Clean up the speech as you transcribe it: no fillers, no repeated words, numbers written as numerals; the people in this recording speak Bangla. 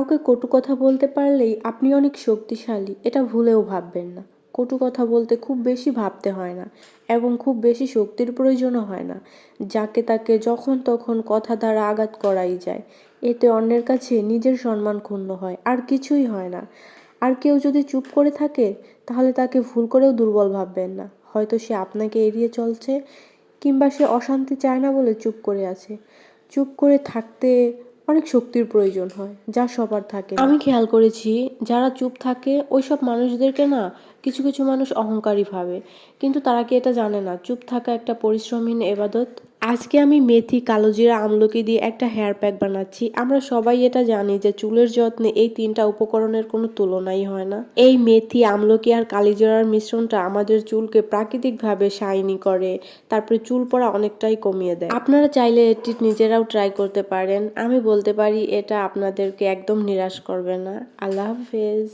কাউকে কটু কথা বলতে পারলেই আপনি অনেক শক্তিশালী, এটা ভুলেও ভাববেন না। কটু কথা বলতে খুব বেশি ভাবতে হয় না এবং খুব বেশি শক্তির প্রয়োজনও হয় না। যাকে তাকে যখন তখন কথা দ্বারা আঘাত করাই যায়। এতে অন্যের কাছে নিজের সম্মান ক্ষুণ্ণ হয়, আর কিছুই হয় না। আর কেউ যদি চুপ করে থাকে তাহলে তাকে ভুল করেও দুর্বল ভাববেন না। হয়তো সে আপনাকে এড়িয়ে চলছে, কিংবা সে অশান্তি চায় না বলে চুপ করে আছে। চুপ করে থাকতে অনেক শক্তির প্রয়োজন হয়, যা সবার থাকে না। আমি খেয়াল করেছি যারা চুপ থাকে ওইসব মানুষদেরকে না কিছু কিছু মানুষ অহংকারী ভাবে, কিন্তু তারা কি এটা জানে না চুপ থাকা একটা পরিশ্রমহীন এবাদত। আজকে আমি মেথি, কালোজিরা, আমলকি দিয়ে একটা হেয়ার প্যাক বানাচ্ছি। আমরা সবাই এটা জানি যে চুলের যত্নে এই 3টা উপকরণের কোনো তুলনাই হয় না। এই মেথি, আমলকি আর কালোজিরার মিশ্রণটা আমাদের চুলকে প্রাকৃতিকভাবে শাইনি করে, তারপরে চুল পড়া অনেকটাই কমিয়ে দেয়। আপনারা চাইলে এটি নিজেরাও ট্রাই করতে পারেন। আমি বলতে পারি এটা আপনাদেরকে একদম নিরাশ করবে না। আল্লাহ হাফেজ।